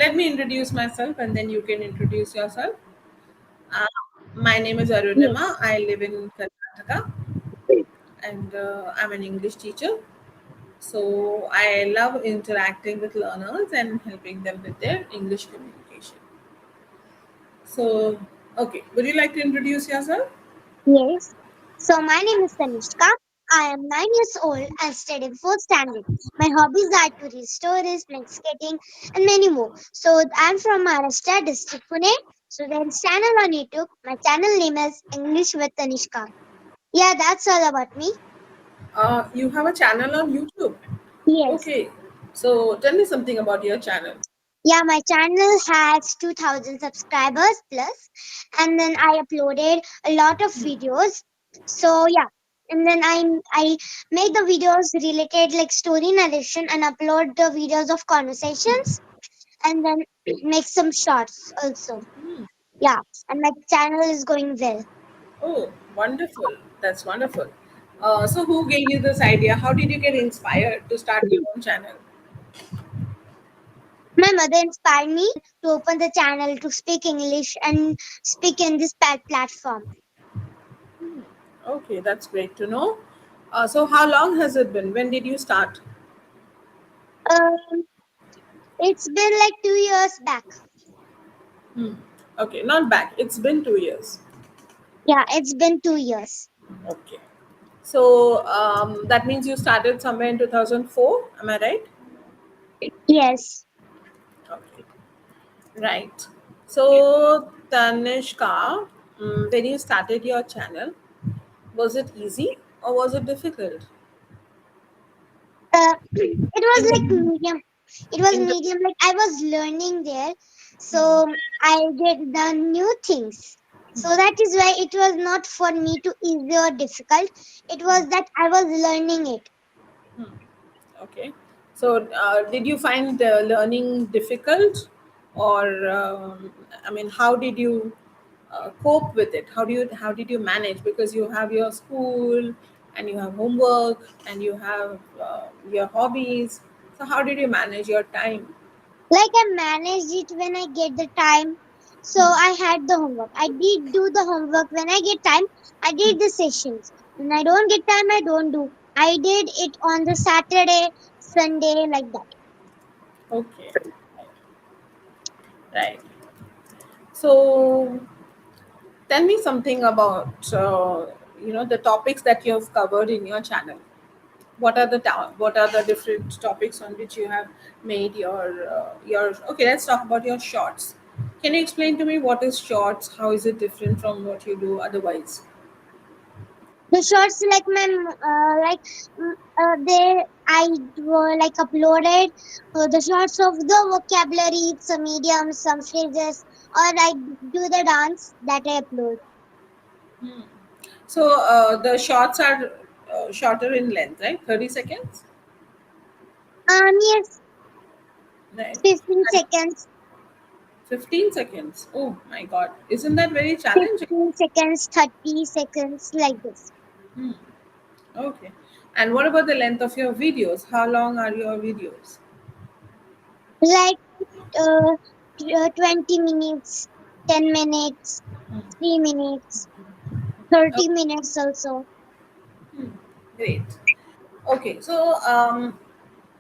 Let me introduce myself and then you can introduce yourself. Uh, my name is Arunima. Yes. I live in Karnataka and I'm an English teacher. So I love interacting with learners and helping them with their English communication. So, okay, would you like to introduce yourself? Yes. So my name is Tanishka. I am 9 years old and studying fourth standard. My hobbies are to read stories, play skating, and many more. So I'm from Maharashtra district, Pune. So there's channel on YouTube. My channel name is English with Tanishka. Yeah, that's all about me. You have a channel on YouTube. Yes. Okay, so tell me something about your channel. Yeah, my channel has 2000 subscribers plus, and then I uploaded a lot of videos. So yeah, and then I make the videos related like story narration and upload the videos of conversations, and then make some shorts also. Yeah, and my channel is going well. Oh, wonderful. That's wonderful. So, who gave you this idea? How did you get inspired to start your own channel? My mother inspired me to open the channel to speak English and speak in this platform. Okay, that's great to know. So, how long has it been? When did you start? Um, it's been like 2 years back. Hmm. Okay, not back. It's been 2 years. Yeah, it's been 2 years. Okay. So, that means you started somewhere in 2004. Am I right? Yes. Okay. Right. So, Tanishka, when you started your channel, was it easy or was it difficult? It was In the like medium. It was in the medium. Like I was learning there, so I did the new things. So that is why it was not for me to easy or difficult. It was that I was learning it. Okay. So, did you find learning difficult, or I mean, how did you cope with it? How did you manage? Because you have your school, and you have homework, and you have your hobbies. So, how did you manage your time? Like I managed it when I get the time. So I had the homework. I did do the homework when I get time. I did the sessions. When I don't get time, I don't do. I did it on the Saturday, Sunday, like that. Okay, right. So, tell me something about the topics that you have covered in your channel. What are the different topics on which you have made your okay, let's talk about your shorts. Can you explain to me what is shorts? How is it different from what you do otherwise? The shorts like they I like uploaded the shorts of the vocabulary, some idioms, some phrases, or I do the dance that I upload. So the shorts are shorter in length, right? 30 seconds, Yes, right? 15 And seconds, 15 seconds. Oh my god, isn't that very challenging? 15 seconds, 30 seconds, like this. Okay. And what about the length of your videos? How long are your videos? Like 20 minutes, 10 minutes, 3 minutes, Oh, 30 minutes also. great. Okay, so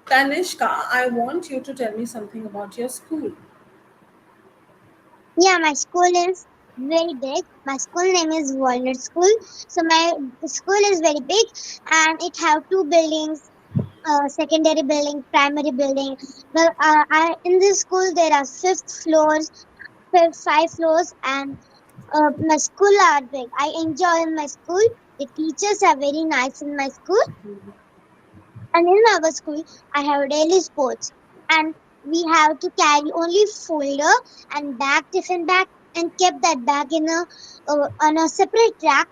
Tanishka, I want you to tell me something about your school. Yeah, my school is very big. My school name is Walnut School. So my school is very big and it have two buildings, secondary building, primary building. In this school there are five floors, and my school are big. I enjoy in my school. The teachers are very nice in my school. And in our school, I have daily sports, and we have to carry only folder and bag, tiffin bag, and keep that bag in a on a separate rack,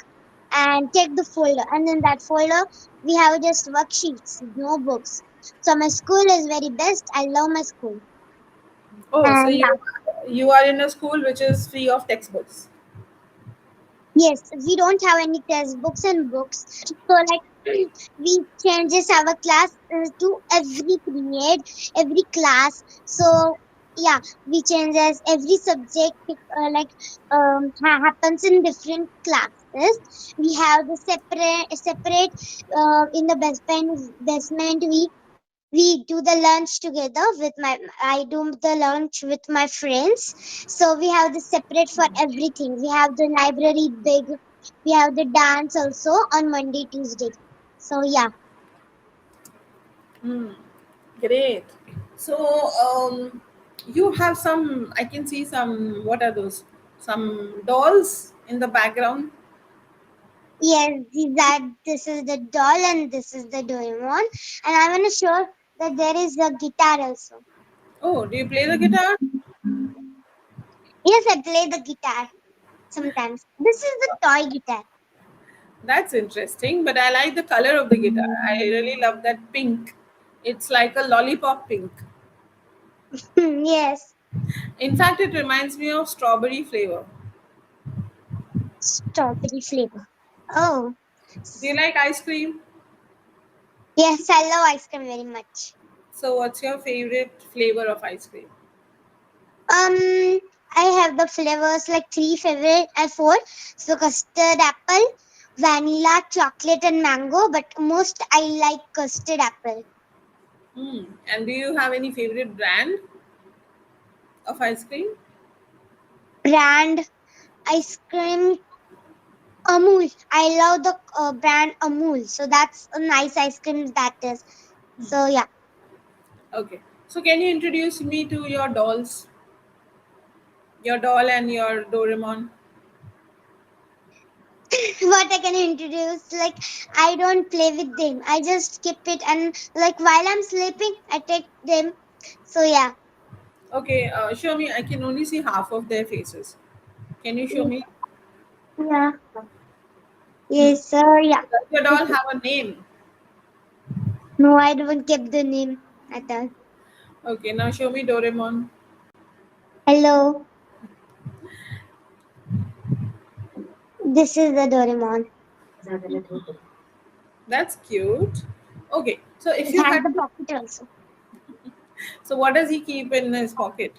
and take the folder. And in that folder, we have just worksheets, no books. So my school is very best. I love my school. Oh, so And yeah, you are in a school which is free of textbooks. yes, we don't have any textbooks and books. So like we changes our class to every period, every class. So Yeah, we changes every subject, happens in different classes. We have the separate in the basement. We do the lunch together with my I do the lunch with my friends. So we have the separate for everything. We have the library big. We have the dance also on Monday, Tuesday. So yeah. Hmm. Great. So, you have some, I can see some, what are those? Some dolls in the background. Yes, this is the doll and this is the Doraemon. And I want to show that there is a guitar also. Oh, do you play the guitar? Yes, I play the guitar sometimes. This is the toy guitar. That's interesting, but I like the color of the guitar. I really love that pink. It's like a lollipop pink. Yes, In fact, it reminds me of strawberry flavor. strawberry flavor. Oh, Do you like ice cream? yes, I love ice cream very much. So, what's your favorite flavor of ice cream? Um, I have the flavors like three favorite and four. So custard apple, vanilla, chocolate, and mango. But most I like custard apple. Hmm. And do you have any favorite brand of ice cream? Brand ice cream Amul. I love the brand Amul. So that's a nice ice cream that is. So yeah. Okay. So, can you introduce me to your dolls? Your doll and your Doraemon? What I can introduce, like I don't play with them. I just keep it and like while I'm sleeping, I take them. So yeah. Okay, show me. I can only see half of their faces. Can you show me? Yeah. Hmm. Yes, yeah. Does your This doll have a name? No, I don't keep the name at all. Okay, now show me Doraemon. Hello, this is the Doraemon. That's cute. Okay, so if It you has had the to, pocket also. so what does he keep in his pocket?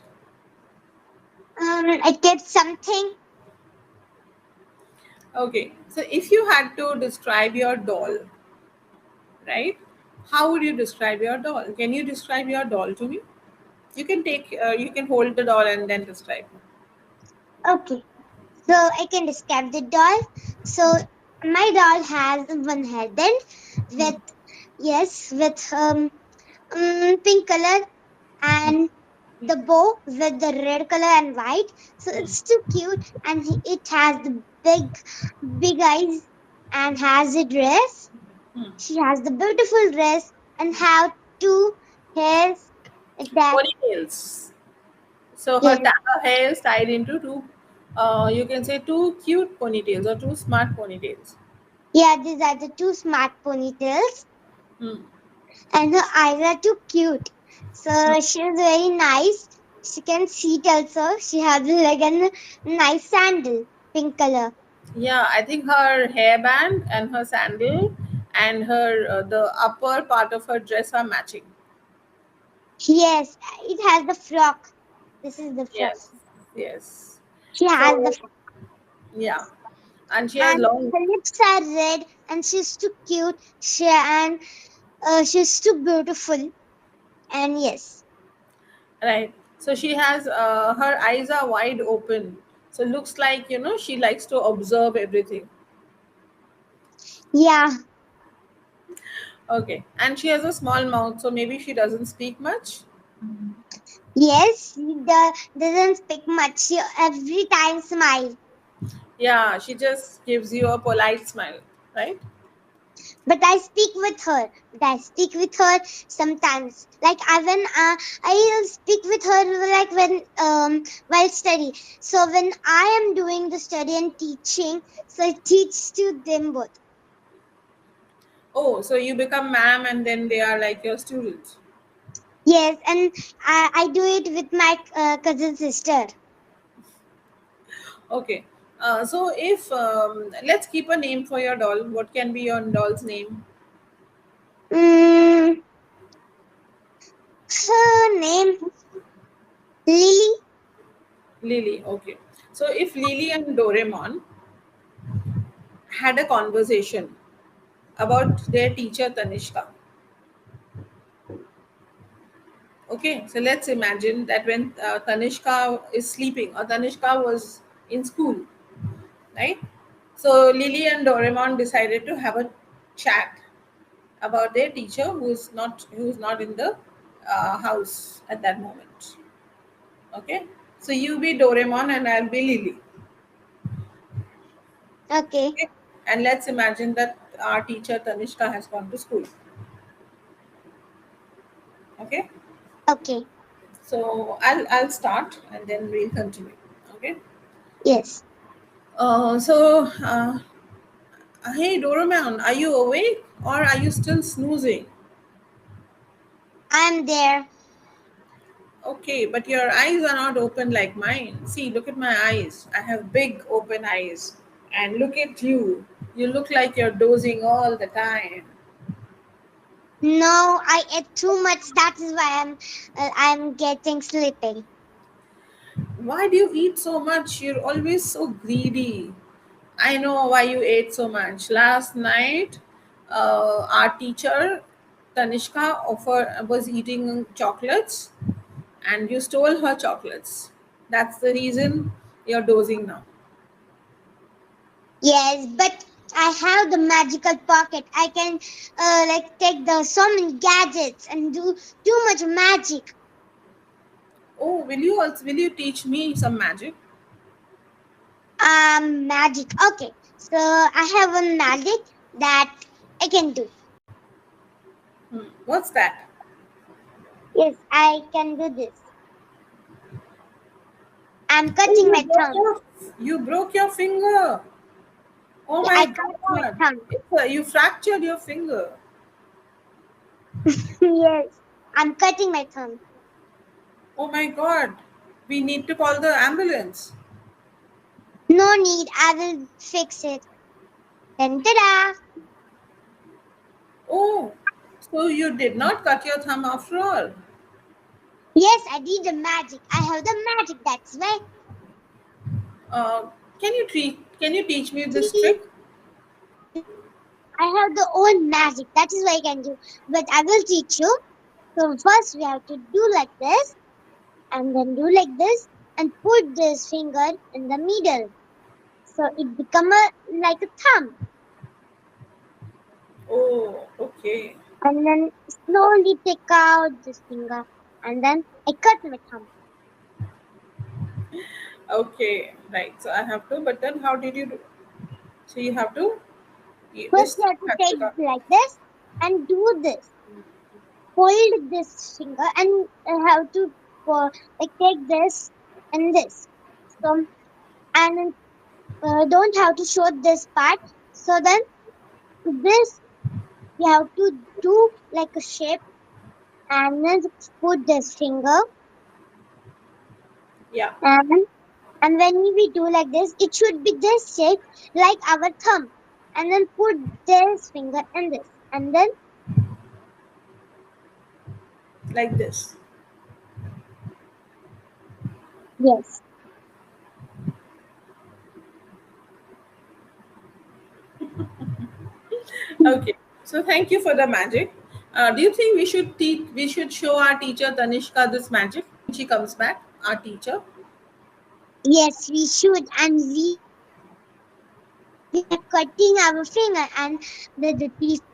I kept something. Okay, so if you had to describe your doll, right? How would you describe your doll? Can you describe your doll to me? You can hold the doll and then describe. Okay, so I can describe the doll. So my doll has one headband with yes with pink color and the bow with the red color and white. So it's too cute and it has the big eyes and has a dress. Hmm. She has the beautiful dress and have two hairs like that. Ponytails. So Yes. her hair is tied into two, you can say two cute ponytails or two smart ponytails. Yeah, these are the two smart ponytails Hmm. and her eyes are too cute. Hmm. So she is very nice. She can sit also. She has like a nice sandal, pink color. Yeah, I think her hairband and her sandal and her the upper part of her dress are matching. Yes, it has the frock. This is the frock. Yes, yes. She has the So yeah, and she has and long. her lips are red and she's too cute. She's too beautiful. And yes, Right. So she has her eyes are wide open. So looks like she likes to observe everything. yeah, Okay, and she has a small mouth, so maybe she doesn't speak much. yes, she doesn't speak much. She every time smile. Yeah, she just gives you a polite smile, right? But I speak with her. But I speak with her sometimes. Like I speak with her like when while study. So when I am doing the study and teaching, so I teach to them both. Oh, so you become ma'am and then they are like your students. Yes, and I do it with my cousin sister. Okay. So if let's keep a name for your doll. What can be your doll's name? Mm, her name. Lily. Lily, okay. So if Lily and Doraemon had a conversation about their teacher Tanishka, okay, so let's imagine that when Tanishka is sleeping or Tanishka was in school, right? So Lily and Doraemon decided to have a chat about their teacher who's not in the house at that moment. Okay, so you be Doraemon and I'll be Lily. Okay. Okay, and let's imagine that our teacher Tanishka has gone to school. Okay, Okay. so I'll start and then we'll continue. Okay. Yes. Hey Doraemon, are you awake or are you still snoozing? I'm there. Okay, but your eyes are not open like mine. See, look at my eyes. I have big open eyes. And look at you. You look like you're dozing all the time. No, I ate too much. That is why I'm getting sleepy. Why do you eat so much? You're always so greedy. I know why you ate so much. Last night, our teacher, Tanishka, was eating chocolates and you stole her chocolates. That's the reason you're dozing now. Yes, but I have the magical pocket. I can like take the so many gadgets and do too much magic. Oh, will you teach me some magic? Magic. Okay, so I have a magic that I can do. What's that? Yes, I can do this. I'm Oh, cutting my thumb. you broke your finger. Oh Yeah, my I got my god. thumb. You fractured your finger. Yes, I'm cutting my thumb. Oh my god. We need to call the ambulance. No need. I will fix it. Then ta-da! Oh, so you did not cut your thumb after all. Yes, I did the magic. I have the magic. That's why. Uh, can you teach me this See, trick? I have the own magic. That is what I can do. But I will teach you. So first we have to do like this and then do like this and put this finger in the middle. So it become like a thumb. Oh, okay. And then slowly take out this finger and then I cut my thumb. Okay, right. So I have to, but then how did you do? So you have to, First this you thing have to has take to come. like this and do this. Hold this finger and have to like take this and this. So and then, don't have to show this part. So then this you have to do like a shape and then put this finger Yeah, and when we do like this, it should be this shape like our thumb. And then put this finger in this. And then like this. yes. Okay. So thank you for the magic. Do you think we should show our teacher Tanishka this magic when she comes back? Our teacher. Yes, we should. And we are cutting our finger and the teacher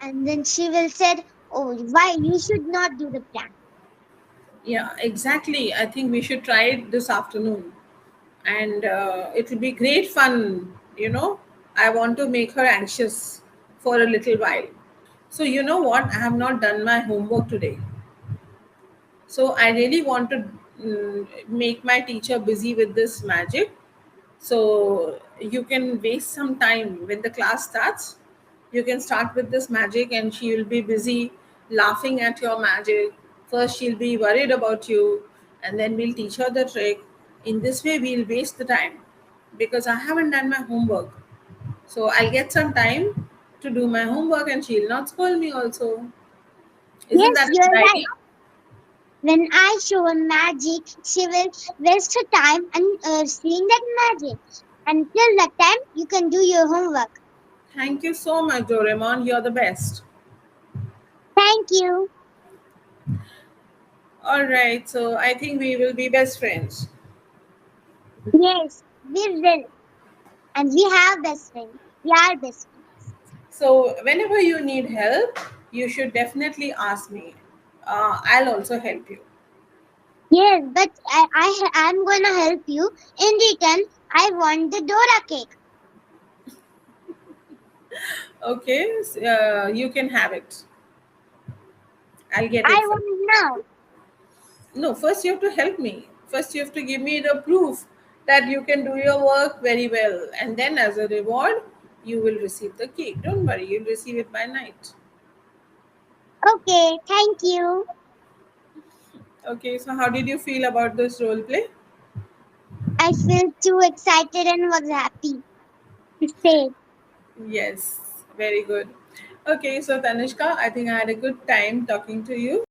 and then she will said, oh, why you should not do the prank. Yeah, exactly. I think we should try it this afternoon, and it will be great fun. I want to make her anxious for a little while. So you know what? I have not done my homework today. So I really want to make my teacher busy with this magic. So you can waste some time when the class starts. You can start with this magic, and she will be busy laughing at your magic. First, she'll be worried about you, and then we'll teach her the trick. In this way, we'll waste the time because I haven't done my homework. So I'll get some time to do my homework, and she'll not scold me also. Isn't Yes, that a you're good right. idea? When I show her magic, she will waste her time and seeing that magic. Until that time, you can do your homework. Thank you so much, Doraemon. You're the best. Thank you. All right, so I think we will be best friends. Yes, we will. And we have best friends. We are best friends. So, whenever you need help, you should definitely ask me. I'll also help you. Yes, but I'm gonna help you. In return, I want the Dora cake. Okay, you can have it. I'll get I it for you. want now. No, first you have to help me. First, you have to give me the proof that you can do your work very well. And then, as a reward, you will receive the cake. Don't worry, you'll receive it by night. Okay, thank you. Okay, so how did you feel about this role play? I feel too excited and was happy to say. Yes, very good. Okay, so Tanishka, I think I had a good time talking to you.